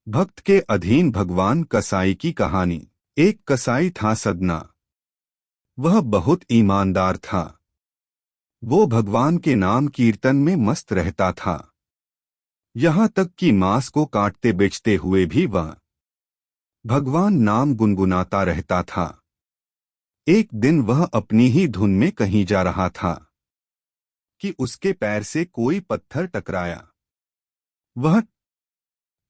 भक्त के अधीन भगवान कसाई की कहानी। एक कसाई था सदना। वह बहुत ईमानदार था। वो भगवान के नाम कीर्तन में मस्त रहता था। यहाँ तक कि मांस को काटते बेचते हुए भी वह भगवान नाम गुनगुनाता रहता था। एक दिन वह अपनी ही धुन में कहीं जा रहा था कि उसके पैर से कोई पत्थर टकराया। वह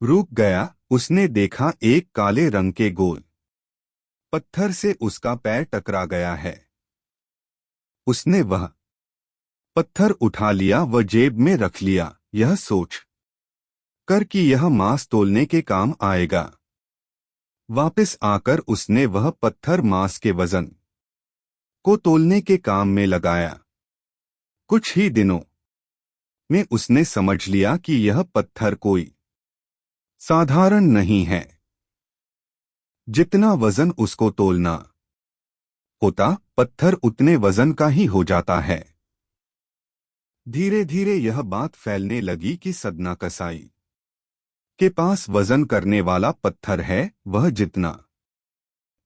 रुक गया। उसने देखा एक काले रंग के गोल पत्थर से उसका पैर टकरा गया है। उसने वह पत्थर उठा लिया व जेब में रख लिया, यह सोच कर कि यह मांस तोलने के काम आएगा। वापस आकर उसने वह पत्थर मांस के वजन को तोलने के काम में लगाया। कुछ ही दिनों में उसने समझ लिया कि यह पत्थर कोई साधारण नहीं है। जितना वजन उसको तोलना होता, पत्थर उतने वजन का ही हो जाता है। धीरे धीरे यह बात फैलने लगी कि सदना कसाई के पास वजन करने वाला पत्थर है। वह जितना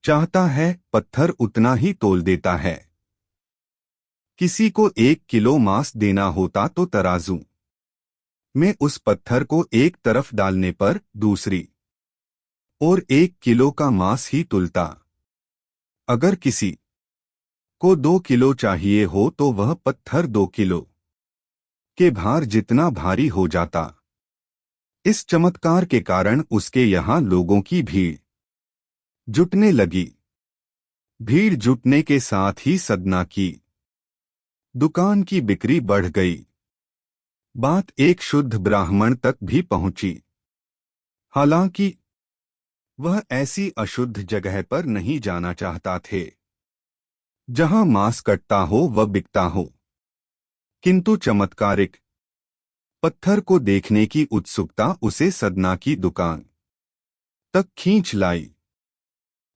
चाहता है पत्थर उतना ही तोल देता है। किसी को 1 किलो मांस देना होता तो तराजू में उस पत्थर को एक तरफ डालने पर दूसरी और 1 किलो का मांस ही तुलता। अगर किसी को 2 किलो चाहिए हो तो वह पत्थर 2 किलो के भार जितना भारी हो जाता। इस चमत्कार के कारण उसके यहाँ लोगों की भीड़ जुटने लगी। भीड़ जुटने के साथ ही सदना की दुकान की बिक्री बढ़ गई। बात एक शुद्ध ब्राह्मण तक भी पहुंची। हालांकि वह ऐसी अशुद्ध जगह पर नहीं जाना चाहता थे जहां मांस कटता हो व बिकता हो, किंतु चमत्कारिक पत्थर को देखने की उत्सुकता उसे सदना की दुकान तक खींच लाई।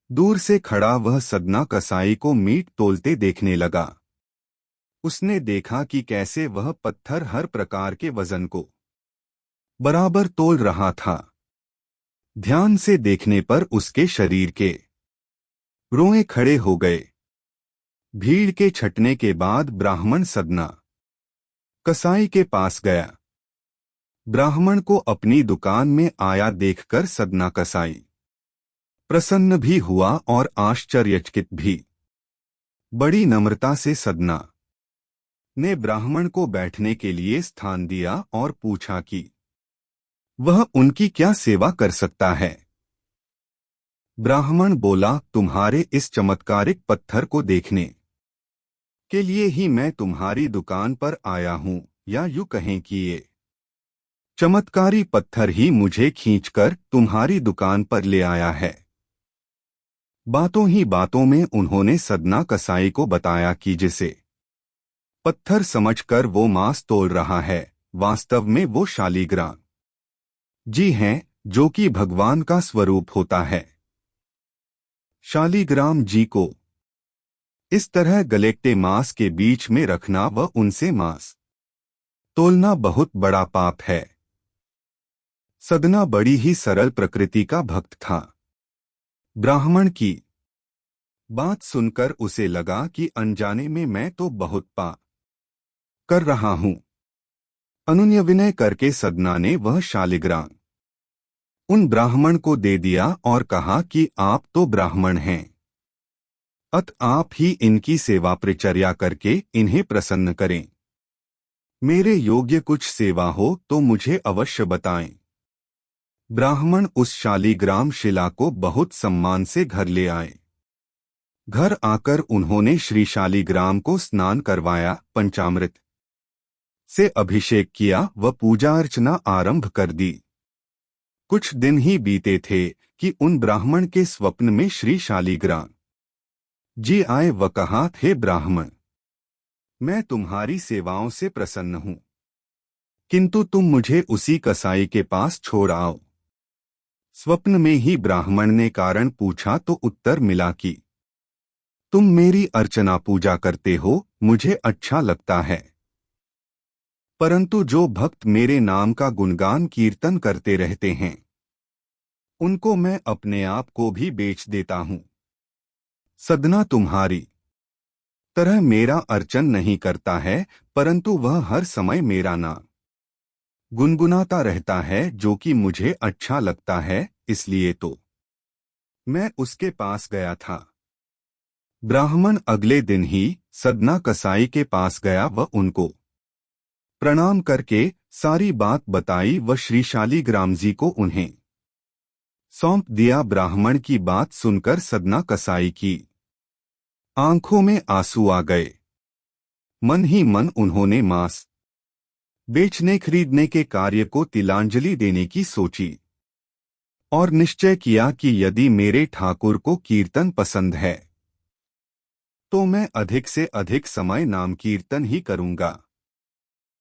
दूर से खड़ा वह सदना कसाई को मीट तोलते देखने लगा। उसने देखा कि कैसे वह पत्थर हर प्रकार के वजन को बराबर तोल रहा था। ध्यान से देखने पर उसके शरीर के रोए खड़े हो गए। भीड़ के छटने के बाद ब्राह्मण सदना कसाई के पास गया। ब्राह्मण को अपनी दुकान में आया देखकर सदना कसाई प्रसन्न भी हुआ और आश्चर्यचकित भी। बड़ी नम्रता से सदना ने ब्राह्मण को बैठने के लिए स्थान दिया और पूछा कि वह उनकी क्या सेवा कर सकता है। ब्राह्मण बोला, तुम्हारे इस चमत्कारिक पत्थर को देखने के लिए ही मैं तुम्हारी दुकान पर आया हूं, या यूं कहें कि ये चमत्कारी पत्थर ही मुझे खींचकर तुम्हारी दुकान पर ले आया है। बातों ही बातों में उन्होंने सदना कसाई को बताया कि जिसे पत्थर समझकर वो मांस तोल रहा है, वास्तव में वो शालिग्राम जी हैं, जो कि भगवान का स्वरूप होता है। शालिग्राम जी को इस तरह गलेक्टे मांस के बीच में रखना व उनसे मांस तोलना बहुत बड़ा पाप है। सदना बड़ी ही सरल प्रकृति का भक्त था। ब्राह्मण की बात सुनकर उसे लगा कि अनजाने में मैं तो बहुत पाप कर रहा हूं। अनुनय विनय करके सदना ने वह शालिग्राम उन ब्राह्मण को दे दिया और कहा कि आप तो ब्राह्मण हैं, अत आप ही इनकी सेवा परिचर्या करके इन्हें प्रसन्न करें। मेरे योग्य कुछ सेवा हो तो मुझे अवश्य बताएं। ब्राह्मण उस शालिग्राम शिला को बहुत सम्मान से घर ले आए। घर आकर उन्होंने श्री शालिग्राम को स्नान करवाया, पंचामृत से अभिषेक किया व पूजा अर्चना आरंभ कर दी। कुछ दिन ही बीते थे कि उन ब्राह्मण के स्वप्न में श्री शालिग्राम जी आए व कहा, हे ब्राह्मण, मैं तुम्हारी सेवाओं से प्रसन्न हूं, किंतु तुम मुझे उसी कसाई के पास छोड़ आओ। स्वप्न में ही ब्राह्मण ने कारण पूछा तो उत्तर मिला कि तुम मेरी अर्चना पूजा करते हो, मुझे अच्छा लगता है, परंतु जो भक्त मेरे नाम का गुणगान कीर्तन करते रहते हैं, उनको मैं अपने आप को भी बेच देता हूँ। सदना तुम्हारी तरह मेरा अर्चन नहीं करता है, परंतु वह हर समय मेरा नाम गुनगुनाता रहता है, जो कि मुझे अच्छा लगता है, इसलिए तो मैं उसके पास गया था। ब्राह्मण अगले दिन ही सदना कसाई के पास गया व उनको प्रणाम करके सारी बात बताई व श्री शालिग्राम जी को उन्हें सौंप दिया। ब्राह्मण की बात सुनकर सदना कसाई की आंखों में आंसू आ गए। मन ही मन उन्होंने मांस बेचने खरीदने के कार्य को तिलांजलि देने की सोची और निश्चय किया कि यदि मेरे ठाकुर को कीर्तन पसंद है तो मैं अधिक से अधिक समय नाम कीर्तन ही करूंगा।